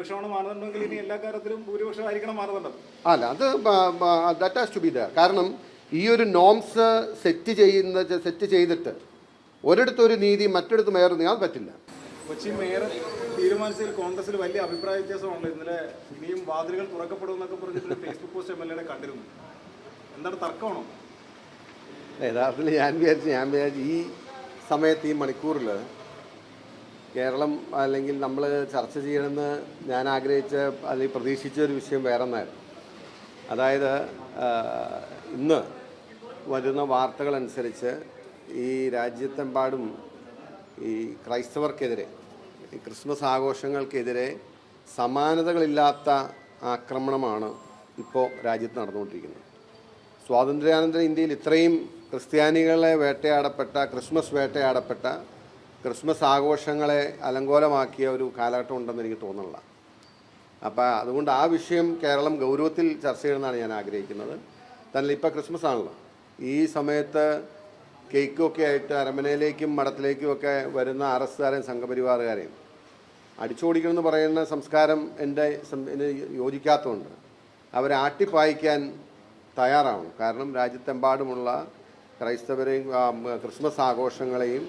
ഭൂരിപക്ഷമാണ് മാനദണ്ഡമെങ്കിൽ ഇനി എല്ലാ കാര്യത്തിലും ഭൂരിപക്ഷമായിരിക്കണം മാനദണ്ഡം. അല്ല, അത് that has to be there. കാരണം ഈ ഒരു നോംസ് സെറ്റ് ചെയ്തിട്ട് ഒരിടത്തൊരു നീതി മറ്റൊരിടത്ത് മേയർ നീങ്ങാൻ പറ്റില്ല. കൊച്ചി മേയർ തീരുമാനിച്ചതിൽ കോൺഗ്രസിൽ വലിയ അഭിപ്രായ വ്യത്യാസമാണല്ലോ. ഇന്നലെ ഇനിയും വാതിലുകൾ തുറക്കപ്പെടുമെന്നൊക്കെ പറഞ്ഞിട്ട് ഫേസ്ബുക്ക് പോസ്റ്റ് MLA കണ്ടിരുന്നു. എന്താണ്, തർക്കമാണോ? യഥാർത്ഥത്തിൽ ഞാൻ വിചാരിച്ചു ഈ സമയത്ത് ഈ മണിക്കൂറിൽ കേരളം അല്ലെങ്കിൽ നമ്മൾ ചർച്ച ചെയ്യണമെന്ന് ഞാൻ ആഗ്രഹിച്ച അല്ലെങ്കിൽ പ്രതീക്ഷിച്ച ഒരു വിഷയം വേറെ ഒന്നായിരുന്നു. അതായത് ഇന്ന് വരുന്ന വാർത്തകളനുസരിച്ച് ഈ രാജ്യത്തെമ്പാടും ഈ ക്രൈസ്തവർക്കെതിരെ, ഈ ക്രിസ്മസ് ആഘോഷങ്ങൾക്കെതിരെ സമാനതകളില്ലാത്ത ആക്രമണമാണ് ഇപ്പോൾ രാജ്യത്ത് നടന്നുകൊണ്ടിരിക്കുന്നത്. സ്വാതന്ത്ര്യാനന്തര ഇന്ത്യയിൽ ഇത്രയും ക്രിസ്ത്യാനികളെ ക്രിസ്മസ് ക്രിസ്മസ് ആഘോഷങ്ങളെ അലങ്കോലമാക്കിയ ഒരു കാലഘട്ടം ഉണ്ടെന്ന് എനിക്ക് തോന്നുന്നില്ല. അപ്പോൾ അതുകൊണ്ട് ആ വിഷയം കേരളം ഗൗരവത്തിൽ ചർച്ച ചെയ്യണമെന്നാണ് ഞാൻ ആഗ്രഹിക്കുന്നത്. തന്നെ ഇപ്പോൾ ക്രിസ്മസ് ആണല്ലോ, ഈ സമയത്ത് കേക്കൊക്കെ ആയിട്ട് അരമനയിലേക്കും മഠത്തിലേക്കും ഒക്കെ വരുന്ന അറസ്റ്റുകാരെയും സംഘപരിവാറുകാരെയും അടിച്ചോടിക്കണമെന്ന് പറയുന്ന സംസ്കാരം എൻ്റെ യോജിക്കാത്തതുകൊണ്ട് അവരെ ആട്ടിപ്പായിക്കാൻ തയ്യാറാവണം. കാരണം രാജ്യത്തെമ്പാടുമുള്ള ക്രൈസ്തവരെയും ക്രിസ്മസ് ആഘോഷങ്ങളെയും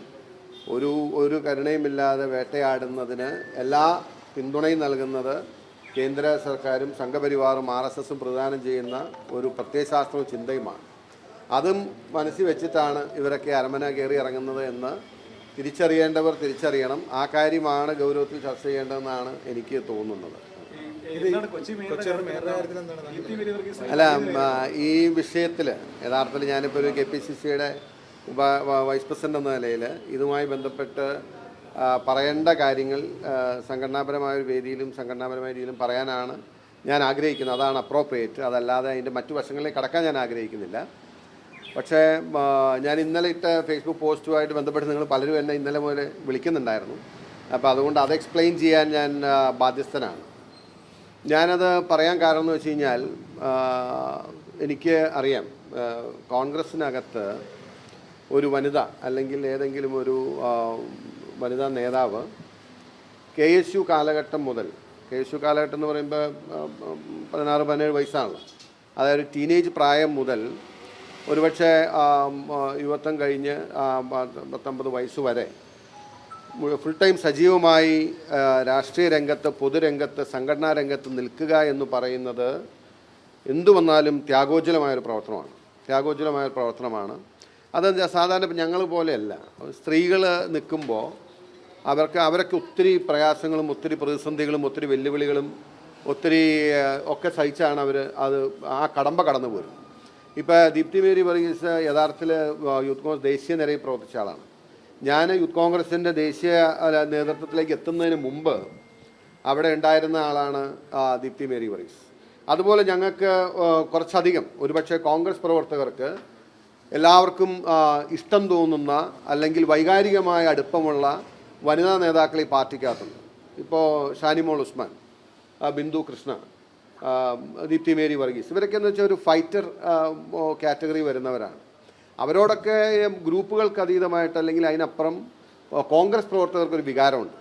ഒരു കരുണയുമില്ലാതെ വേട്ടയാടുന്നതിന് എല്ലാ പിന്തുണയും നൽകുന്നത് കേന്ദ്ര സർക്കാരും സംഘപരിവാറും RSSും പ്രദാനം ചെയ്യുന്ന ഒരു പ്രത്യയശാസ്ത്രവും ചിന്തയുമാണ്. അതും മനസ്സിൽ വെച്ചിട്ടാണ് ഇവരൊക്കെ അരമന കയറി ഇറങ്ങുന്നത് എന്ന് തിരിച്ചറിയേണ്ടവർ തിരിച്ചറിയണം. ആ കാര്യമാണ് ഗൗരവത്തിൽ ചർച്ച ചെയ്യേണ്ടതെന്നാണ് എനിക്ക് തോന്നുന്നത്. അല്ല, ഈ വിഷയത്തിൽ യഥാർത്ഥത്തിൽ ഞാനിപ്പോൾ ഒരു KPCCയുടെ വൈസ് പ്രസിഡന്റ് എന്ന നിലയിൽ ഇതുമായി ബന്ധപ്പെട്ട് പറയേണ്ട കാര്യങ്ങൾ സംഘടനാപരമായ ഒരു രീതിയിലും പറയാനാണ് ഞാൻ ആഗ്രഹിക്കുന്നത്. അതാണ് അപ്രോപ്രിയേറ്റ്. അതല്ലാതെ അതിൻ്റെ മറ്റു വശങ്ങളിലേക്ക് കടക്കാൻ ഞാൻ ആഗ്രഹിക്കുന്നില്ല. പക്ഷേ ഞാൻ ഇന്നലെ ഇട്ട ഫേസ്ബുക്ക് പോസ്റ്റുമായിട്ട് ബന്ധപ്പെട്ട് നിങ്ങൾ പലരും എന്നെ ഇന്നലെ മുതൽ വിളിക്കുന്നുണ്ടായിരുന്നു. അപ്പോൾ അതുകൊണ്ട് അത് എക്സ്പ്ലെയിൻ ചെയ്യാൻ ഞാൻ ബാധ്യസ്ഥനാണ്. ഞാനത് പറയാൻ കാരണം എന്ന് വെച്ച് കഴിഞ്ഞാൽ എനിക്ക് അറിയാം കോൺഗ്രസ്സിനകത്ത് ഒരു വനിത അല്ലെങ്കിൽ ഏതെങ്കിലും ഒരു വനിതാ നേതാവ് KSU കാലഘട്ടം മുതൽ, KSU കാലഘട്ടം എന്ന് പറയുമ്പോൾ 16-17 വയസ്സാണല്ലോ, അതായത് ടീനേജ് പ്രായം മുതൽ ഒരുപക്ഷെ യുവത്വം കഴിഞ്ഞ് 19 വയസ്സ് വരെ ഫുൾ ടൈം സജീവമായി രാഷ്ട്രീയ രംഗത്ത്, പൊതുരംഗത്ത്, സംഘടനാ രംഗത്ത് നിൽക്കുക എന്ന് പറയുന്നത് എന്തു വന്നാലും ത്യാഗോജ്വലമായൊരു പ്രവർത്തനമാണ്. അത് സാധാരണ ഞങ്ങൾ പോലെയല്ല. സ്ത്രീകൾ നിൽക്കുമ്പോൾ അവരൊക്കെ ഒത്തിരി പ്രയാസങ്ങളും ഒത്തിരി പ്രതിസന്ധികളും ഒത്തിരി വെല്ലുവിളികളും ഒക്കെ സഹിച്ചാണ് അത് ആ കടമ്പ കടന്നു പോരുന്നത്. ഇപ്പോൾ ദീപ്തി മേരി വർഗീസ് യഥാർത്ഥത്തിൽ യൂത്ത് കോൺഗ്രസ് ദേശീയ നിരയിൽ പ്രവർത്തിച്ച ആളാണ്. ഞാൻ യൂത്ത് കോൺഗ്രസിൻ്റെ ദേശീയ നേതൃത്വത്തിലേക്ക് എത്തുന്നതിന് മുമ്പ് അവിടെ ഉണ്ടായിരുന്ന ആളാണ് ദീപ്തി മേരി വർഗീസ്. അതുപോലെ ഞങ്ങൾക്ക് കുറച്ചധികം ഒരുപക്ഷെ കോൺഗ്രസ് പ്രവർത്തകർക്ക് എല്ലാവർക്കും ഇഷ്ടം തോന്നുന്ന അല്ലെങ്കിൽ വൈകാരികമായ അടുപ്പമുള്ള വനിതാ നേതാക്കൾ ഈ പാർട്ടിക്കകത്തുണ്ട്. ഇപ്പോൾ ഷാനിമോൾ ഉസ്മാൻ, ബിന്ദു കൃഷ്ണ, ദീപ്തി മേരി വർഗീസ്, ഇവരൊക്കെ എന്ന് വെച്ചാൽ ഒരു ഫൈറ്റർ കാറ്റഗറി വരുന്നവരാണ്. അവരോടൊക്കെ ഗ്രൂപ്പുകൾക്ക് അതീതമായിട്ട് അല്ലെങ്കിൽ അതിനപ്പുറം കോൺഗ്രസ് പ്രവർത്തകർക്കൊരു വികാരമുണ്ട്.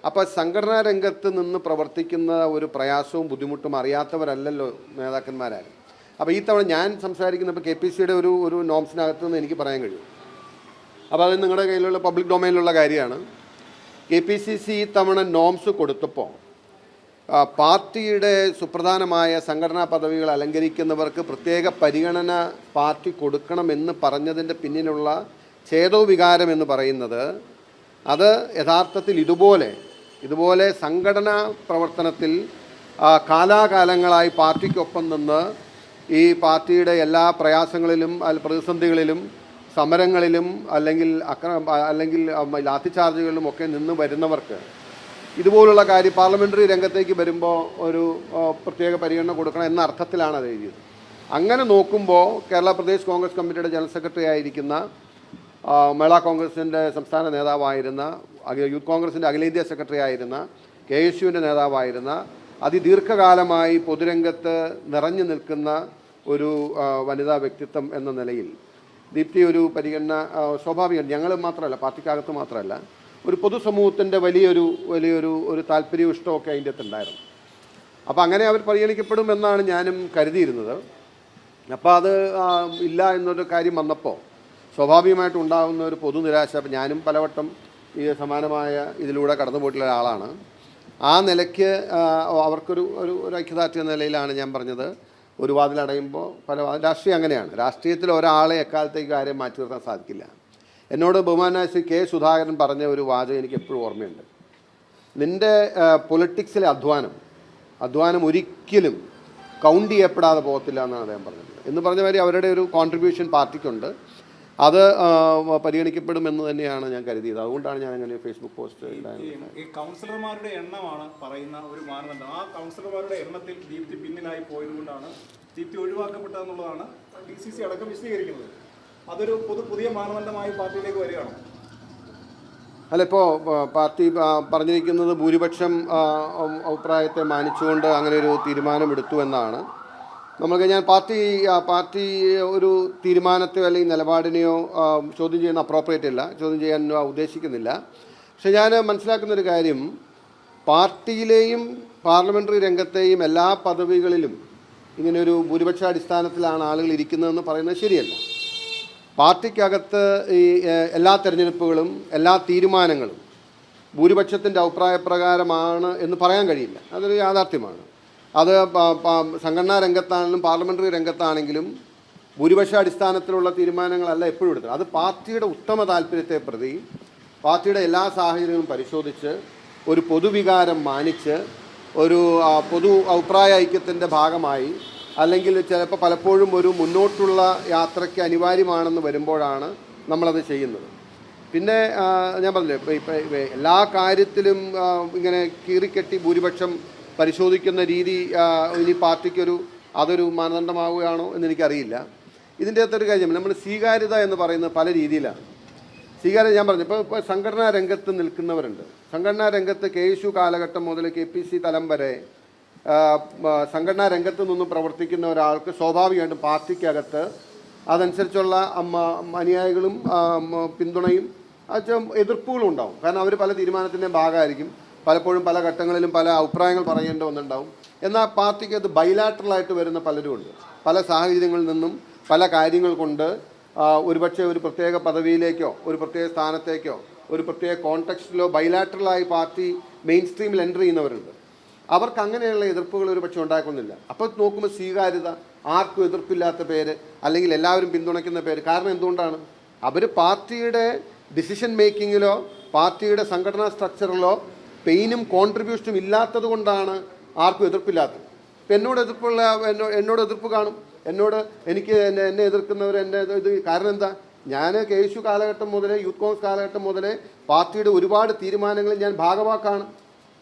അപ്പോൾ സംഘടനാ രംഗത്ത് നിന്ന് പ്രവർത്തിക്കുന്ന ഒരു പ്രയാസവും ബുദ്ധിമുട്ടും അറിയാത്തവരല്ലല്ലോ നേതാക്കന്മാരാരും. അപ്പോൾ ഈ തവണ ഞാൻ സംസാരിക്കുന്ന ഇപ്പോൾ KPCCയുടെ ഒരു നോംസിനകത്ത് നിന്ന് എനിക്ക് പറയാൻ കഴിയും. അപ്പോൾ അത് നിങ്ങളുടെ കയ്യിലുള്ള പബ്ലിക് ഡൊമൈനിലുള്ള കാര്യമാണ്. KPCC ഈ തവണ നോംസ് കൊടുത്തപ്പോൾ പാർട്ടിയുടെ സുപ്രധാനമായ സംഘടനാ പദവികൾ അലങ്കരിക്കുന്നവർക്ക് പ്രത്യേക പരിഗണന പാർട്ടി കൊടുക്കണമെന്ന് പറഞ്ഞതിൻ്റെ പിന്നിലുള്ള ഛേദോവികാരം എന്ന് പറയുന്നത് അത് യഥാർത്ഥത്തിൽ ഇതുപോലെ സംഘടനാ പ്രവർത്തനത്തിൽ കാലാകാലങ്ങളായി പാർട്ടിക്കൊപ്പം നിന്ന് ഈ പാർട്ടിയുടെ എല്ലാ പ്രയാസങ്ങളിലും പ്രതിസന്ധികളിലും സമരങ്ങളിലും അല്ലെങ്കിൽ ലാത്തിചാർജുകളിലും ഒക്കെ നിന്ന് വരുന്നവർക്ക് ഇതുപോലുള്ള കാര്യം പാർലമെൻ്ററി രംഗത്തേക്ക് വരുമ്പോൾ ഒരു പ്രത്യേക പരിഗണന കൊടുക്കണം എന്ന അർത്ഥത്തിലാണ് അത് എഴുതിയത്. അങ്ങനെ നോക്കുമ്പോൾ കേരള പ്രദേശ് കോൺഗ്രസ് കമ്മിറ്റിയുടെ ജനറൽ സെക്രട്ടറി ആയിരിക്കുന്ന മേള കോൺഗ്രസിൻ്റെ സംസ്ഥാന നേതാവായിരുന്ന യൂത്ത് കോൺഗ്രസിൻ്റെ അഖിലേന്ത്യാ സെക്രട്ടറി ആയിരുന്ന KSUവിൻ്റെ നേതാവായിരുന്ന അതിദീർഘകാലമായി പൊതുരംഗത്ത് നിറഞ്ഞു നിൽക്കുന്ന ഒരു വനിതാ വ്യക്തിത്വം എന്ന നിലയിൽ ദീപ്തി ഒരു പരിഗണന സ്വാഭാവികം. ഞങ്ങൾ മാത്രമല്ല, പാർട്ടിക്കകത്ത് മാത്രമല്ല, ഒരു പൊതുസമൂഹത്തിൻ്റെ വലിയൊരു താല്പര്യവും ഇഷ്ടമൊക്കെ അതിൻ്റെ അകത്തുണ്ടായിരുന്നു. അപ്പോൾ അങ്ങനെ അവർ പരിഗണിക്കപ്പെടുമെന്നാണ് ഞാനും കരുതിയിരുന്നത്. അപ്പോൾ അത് ഇല്ല എന്നൊരു കാര്യം വന്നപ്പോൾ സ്വാഭാവികമായിട്ടും ഉണ്ടാകുന്ന ഒരു പൊതുനിരാശ. അപ്പം ഞാനും പലവട്ടം ഈ സമാനമായ ഇതിലൂടെ കടന്നു പോയിട്ടുള്ള ഒരാളാണ്. ആ നിലയ്ക്ക് അവർക്കൊരു ഐക്യദാർഢ്യ നിലയിലാണ് ഞാൻ പറഞ്ഞത്, ഒരു വാതിലടയുമ്പോൾ രാഷ്ട്രീയം അങ്ങനെയാണ്. രാഷ്ട്രീയത്തിൽ ഒരാളെ എക്കാലത്തേക്ക് ആരെയും മാറ്റി നിർത്താൻ സാധിക്കില്ല. എന്നോട് ബഹുമാനായ ശ്രീ കെ സുധാകരൻ പറഞ്ഞ ഒരു വാചകം എനിക്ക് എപ്പോഴും ഓർമ്മയുണ്ട്. നിൻ്റെ പൊളിറ്റിക്സിലെ അധ്വാനം ഒരിക്കലും കൗണ്ട് ചെയ്യപ്പെടാതെ പോകത്തില്ല എന്നാണ് അദ്ദേഹം പറഞ്ഞത്. എന്ന് പറഞ്ഞ മാതിരി അവരുടെ ഒരു കോൺട്രിബ്യൂഷൻ പാർട്ടിക്കുണ്ട്, അത് പരിഗണിക്കപ്പെടുമെന്ന് തന്നെയാണ് ഞാൻ കരുതിയത്. അതുകൊണ്ടാണ് ഞാൻ അങ്ങനെ ഫേസ്ബുക്ക് പോസ്റ്റ് ഉണ്ടായിരുന്നത്. ഈ കൗൺസിലർമാരുടെ എണ്ണമാണ് പറയുന്ന ഒരു മാനദണ്ഡം. ആ കൗൺസിലർമാരുടെ എണ്ണത്തിൽ ദീപ്തി പിന്നിലായി പോയതുകൊണ്ടാണ് ദീപ്തി ഒഴിവാക്കപ്പെട്ടതെന്നുള്ളതാണ് DCC അടക്കം വിശദീകരിക്കുന്നത്. അതൊരു പുതിയ മാനദണ്ഡമായി പാർട്ടിയിലേക്ക് വരികയാണ്. അല്ല, ഇപ്പോൾ പാർട്ടി പറഞ്ഞിരിക്കുന്നത് ഭൂരിപക്ഷം അഭിപ്രായത്തെ മാനിച്ചുകൊണ്ട് അങ്ങനെ ഒരു തീരുമാനമെടുത്തു എന്നാണ്. ഞാൻ പാർട്ടി ഒരു തീരുമാനത്തെയോ അല്ലെങ്കിൽ നിലപാടിനെയോ ചോദ്യം ചെയ്യുന്ന അപ്രോപ്രിയേറ്റ് അല്ല, ചോദ്യം ചെയ്യാൻ ഉദ്ദേശിക്കുന്നില്ല. പക്ഷെ ഞാൻ മനസ്സിലാക്കുന്നൊരു കാര്യം, പാർട്ടിയിലെയും പാർലമെൻ്ററി രംഗത്തെയും എല്ലാ പദവികളിലും ഇങ്ങനെയൊരു ഭൂരിപക്ഷാടിസ്ഥാനത്തിലാണ് ആളുകൾ ഇരിക്കുന്നതെന്ന് പറയുന്നത് ശരിയല്ല. പാർട്ടിക്കകത്ത് ഈ എല്ലാ തെരഞ്ഞെടുപ്പുകളും എല്ലാ തീരുമാനങ്ങളും ഭൂരിപക്ഷത്തിൻ്റെ അഭിപ്രായപ്രകാരമാണ് എന്ന് പറയാൻ കഴിയില്ല. അതൊരു യാഥാർത്ഥ്യമാണ്. അത് സംഘടനാ രംഗത്താണെങ്കിലും പാർലമെൻ്ററി രംഗത്താണെങ്കിലും ഭൂരിപക്ഷാടിസ്ഥാനത്തിലുള്ള തീരുമാനങ്ങളല്ല എപ്പോഴും എടുത്തത്. അത് പാർട്ടിയുടെ ഉത്തമ താല്പര്യത്തെ പ്രതി പാർട്ടിയുടെ എല്ലാ സാഹചര്യങ്ങളും പരിശോധിച്ച് ഒരു പൊതുവികാരം മാനിച്ച് ഒരു പൊതു അഭിപ്രായ ഐക്യത്തിൻ്റെ ഭാഗമായി, അല്ലെങ്കിൽ ചിലപ്പോൾ പലപ്പോഴും ഒരു മുന്നോട്ടുള്ള യാത്രയ്ക്ക് അനിവാര്യമാണെന്ന് വരുമ്പോഴാണ് നമ്മളത് ചെയ്യുന്നത്. പിന്നെ ഞാൻ പറഞ്ഞില്ലേ, ഇപ്പം എല്ലാ കാര്യത്തിലും ഇങ്ങനെ കീറിക്കെട്ടി ഭൂരിപക്ഷം പരിശോധിക്കുന്ന രീതി ഇനി പാർട്ടിക്കൊരു അതൊരു മാനദണ്ഡമാവുകയാണോ എന്നെനിക്കറിയില്ല. ഇതിൻ്റെ അകത്തൊരു കാര്യം, നമ്മൾ സ്വീകാര്യത എന്ന് പറയുന്നത് പല രീതിയിലാണ്. സ്വീകാര്യത ഞാൻ പറഞ്ഞു, ഇപ്പോൾ സംഘടനാ രംഗത്ത് നിൽക്കുന്നവരുണ്ട്. സംഘടനാ രംഗത്ത് KSU കാലഘട്ടം മുതൽ KPC തലം വരെ സംഘടനാ രംഗത്ത് നിന്നും പ്രവർത്തിക്കുന്ന ഒരാൾക്ക് സ്വാഭാവികമായിട്ടും പാർട്ടിക്കകത്ത് അതനുസരിച്ചുള്ള അനുയായികളും പിന്തുണയും എതിർപ്പുകളും ഉണ്ടാവും. കാരണം അവർ പല തീരുമാനത്തിൻ്റെയും ഭാഗമായിരിക്കും. പലപ്പോഴും പല ഘട്ടങ്ങളിലും പല അഭിപ്രായങ്ങൾ പറയേണ്ടി വന്നിട്ടുണ്ടാവും. എന്നാൽ പാർട്ടിക്ക് അത് ബൈലാറ്ററലായിട്ട് വരുന്ന പലരുമുണ്ട്. പല സാഹചര്യങ്ങളിൽ നിന്നും പല കാര്യങ്ങൾ കൊണ്ട് ഒരുപക്ഷെ ഒരു പ്രത്യേക പദവിയിലേക്കോ ഒരു പ്രത്യേക സ്ഥാനത്തേക്കോ ഒരു പ്രത്യേക കോണ്ടെക്സ്റ്റിലോ ബൈലാറ്ററലായി പാർട്ടി മെയിൻ സ്ട്രീമിൽ എൻ്റർ ചെയ്യുന്നവരുണ്ട്. അവർക്ക് അങ്ങനെയുള്ള എതിർപ്പുകൾ ഒരു പക്ഷേ ഉണ്ടാക്കുന്നില്ല. അപ്പോൾ നോക്കുമ്പോൾ സ്വീകാര്യത, ആർക്കും എതിർപ്പില്ലാത്ത പേര്, അല്ലെങ്കിൽ എല്ലാവരും പിന്തുണയ്ക്കുന്ന പേര്. കാരണം എന്തുകൊണ്ടാണ്? അവർ പാർട്ടിയുടെ ഡിസിഷൻ മേക്കിങ്ങിലോ പാർട്ടിയുടെ സംഘടനാ സ്ട്രക്ചറിലോ പെയിനും കോൺട്രിബ്യൂഷനും ഇല്ലാത്തത് കൊണ്ടാണ് ആർക്കും എതിർപ്പില്ലാത്തത്. ഇപ്പം എന്നോട് എതിർപ്പ് കാണും. എനിക്ക് എന്നെ എതിർക്കുന്നവർ ഇത് കാരണം എന്താ? ഞാൻ KSU കാലഘട്ടം മുതലേ യൂത്ത് കോൺഗ്രസ് കാലഘട്ടം മുതലേ പാർട്ടിയുടെ ഒരുപാട് തീരുമാനങ്ങളിൽ ഞാൻ ഭാഗവാക്കാണ്.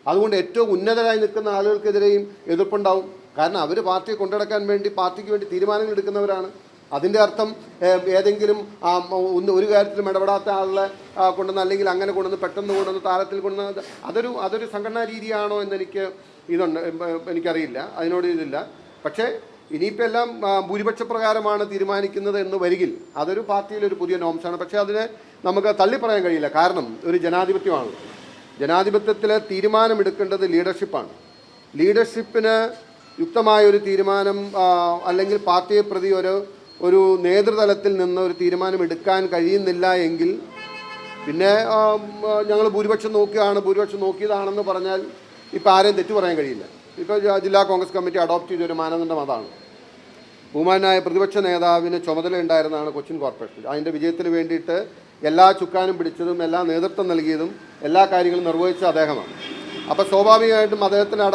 അതുകൊണ്ട് ഏറ്റവും ഉന്നതരായി നിൽക്കുന്ന ആളുകൾക്കെതിരെയും എതിർപ്പുണ്ടാവും. കാരണം അവർ പാർട്ടിയെ കൊണ്ടുനടക്കാൻ വേണ്ടി പാർട്ടിക്ക് വേണ്ടി തീരുമാനങ്ങൾ എടുക്കുന്നവരാണ്. അതിൻ്റെ അർത്ഥം ഏതെങ്കിലും ഒരു കാര്യത്തിലും ഇടപെടാത്ത ആളെ കൊണ്ടുവന്ന്, അല്ലെങ്കിൽ അങ്ങനെ കൊണ്ടുവന്ന് പെട്ടെന്ന് കൊണ്ടുവന്ന് താരത്തിൽ കൊണ്ടുവന്ന് അതൊരു സംഘടനാ രീതിയാണോ എന്നെനിക്ക് എനിക്കറിയില്ല, അതിനോട് ഇതില്ല. പക്ഷേ ഇനിയിപ്പോൾ എല്ലാം ഭൂരിപക്ഷ പ്രകാരമാണ് തീരുമാനിക്കുന്നത് എന്ന് വരികിൽ അതൊരു പാർട്ടിയിലൊരു പുതിയ നോംസാണ്. പക്ഷേ അതിനെ നമുക്ക് തള്ളിപ്പറയാൻ കഴിയില്ല. കാരണം ഒരു ജനാധിപത്യമാണ്. ജനാധിപത്യത്തിൽ തീരുമാനമെടുക്കേണ്ടത് ലീഡർഷിപ്പാണ്. ലീഡർഷിപ്പിന് യുക്തമായൊരു തീരുമാനം അല്ലെങ്കിൽ പാർട്ടിയെ പ്രതി ഒരു നേതൃതലത്തിൽ നിന്ന് ഒരു തീരുമാനം എടുക്കാൻ കഴിയുന്നില്ല എങ്കിൽ പിന്നെ ഞങ്ങൾ ഭൂരിപക്ഷം നോക്കിയതാണെന്ന് പറഞ്ഞാൽ ഇപ്പോൾ ആരെയും തെറ്റു പറയാൻ കഴിയില്ല. ഇപ്പോൾ ജില്ലാ കോൺഗ്രസ് കമ്മിറ്റി അഡോപ്റ്റ് ചെയ്തൊരു മാനദണ്ഡം അതാണ്. ബഹുമാനായ പ്രതിപക്ഷ നേതാവിന് ചുമതല ഉണ്ടായിരുന്നതാണ് കൊച്ചിൻ കോർപ്പറേഷൻ. അതിൻ്റെ വിജയത്തിന് വേണ്ടിയിട്ട് എല്ലാ ചുക്കാനും പിടിച്ചതും എല്ലാ നേതൃത്വം നൽകിയതും എല്ലാ കാര്യങ്ങളും നിർവഹിച്ച അദ്ദേഹമാണ്. അപ്പോൾ സ്വാഭാവികമായിട്ടും അദ്ദേഹത്തിൻ്റെ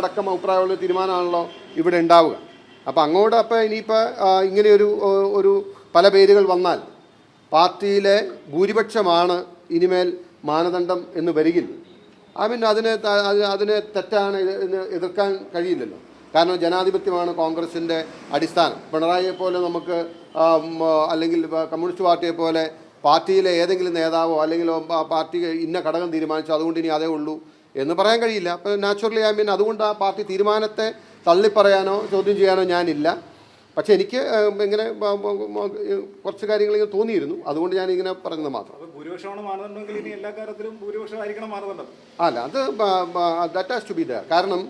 അടക്കം അഭിപ്രായമുള്ള തീരുമാനമാണല്ലോ ഇവിടെ ഉണ്ടാവുക. അപ്പോൾ ഇനിയിപ്പോൾ ഇങ്ങനെയൊരു പല പേരുകൾ വന്നാൽ പാർട്ടിയിലെ ഭൂരിപക്ഷമാണ് ഇനിമേൽ മാനദണ്ഡം എന്ന് വരികിൽ അതിനെ തെറ്റാണ് എതിർക്കാൻ കഴിയില്ലല്ലോ. കാരണം ജനാധിപത്യമാണ് കോൺഗ്രസിൻ്റെ അടിസ്ഥാനം. പിണറായിയെ പോലെ നമുക്ക് അല്ലെങ്കിൽ കമ്മ്യൂണിസ്റ്റ് പാർട്ടിയെ പോലെ പാർട്ടിയിലെ ഏതെങ്കിലും നേതാവോ അല്ലെങ്കിൽ പാർട്ടി ഇന്ന ഘടകം തീരുമാനിച്ചു അതുകൊണ്ട് ഇനി അതേ ഉള്ളൂ എന്ന് പറയാൻ കഴിയില്ല. അപ്പോൾ നാച്ചുറലി അതുകൊണ്ട് ആ പാർട്ടി തീരുമാനത്തെ തള്ളിപ്പറയാനോ ചോദ്യം ചെയ്യാനോ ഞാനില്ല. പക്ഷേ എനിക്ക് ഇങ്ങനെ കുറച്ച് കാര്യങ്ങൾ ഇങ്ങനെ തോന്നിയിരുന്നു, അതുകൊണ്ട് ഞാനിങ്ങനെ പറഞ്ഞത് മാത്രം. ഭൂരിപക്ഷമാണ് മാനദണ്ഡമെങ്കിൽ ഇനി എല്ലാ കാര്യത്തിലും ഭൂരിപക്ഷമായിരിക്കണം മാനദണ്ഡം. അല്ല, അത് that has to be the. കാരണം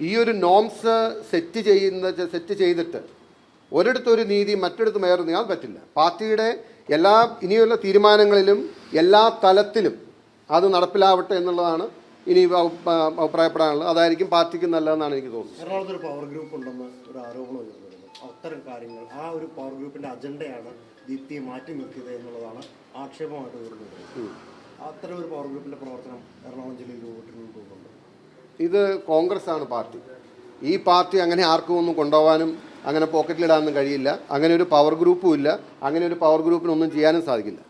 ഈ ഒരു നോംസ് സെറ്റ് ചെയ്തിട്ട് ഒരിടത്തൊരു നീതി മറ്റൊരിടത്ത് വേറെ നീതി അത് പറ്റില്ല. പാർട്ടിയുടെ എല്ലാ ഇനിയുള്ള തീരുമാനങ്ങളിലും എല്ലാ തലത്തിലും അത് നടപ്പിലാവട്ടെ എന്നുള്ളതാണ് ഇനി അഭിപ്രായപ്പെടാനുള്ളത്. അതായിരിക്കും പാർട്ടിക്ക് നല്ലതെന്നാണ് എനിക്ക് തോന്നുന്നത്. എറണാകുളത്ത് ഒരു പവർ ഗ്രൂപ്പ് ഉണ്ടെന്ന് ഒരു ആരോപണം ഉയർന്നിരുന്നു. അത്തരം കാര്യങ്ങൾ ആ ഒരു പവർ ഗ്രൂപ്പിന്റെ അജണ്ടയാണ് ദീപ്തിയെ മാറ്റി നിർത്തിയത് എന്നുള്ളതാണ് ആക്ഷേപമായിട്ട് ഉയർന്നത്. അത്തരം ഒരു പവർ ഗ്രൂപ്പിന്റെ പ്രവർത്തനം എറണാകുളം ജില്ലയിൽ രൂപപ്പെട്ടിരുന്നു തോന്നുന്നുണ്ട്. ഇത് കോൺഗ്രസ് ആണ് പാർട്ടി. ഈ പാർട്ടി അങ്ങനെ ആർക്കും ഒന്നും കൊണ്ടുപോകാനും അങ്ങനെ പോക്കറ്റിലിടാനൊന്നും കഴിയില്ല. അങ്ങനെ ഒരു പവർ ഗ്രൂപ്പും ഇല്ല. അങ്ങനെ ഒരു പവർ ഗ്രൂപ്പിനൊന്നും ചെയ്യാനും സാധിക്കില്ല.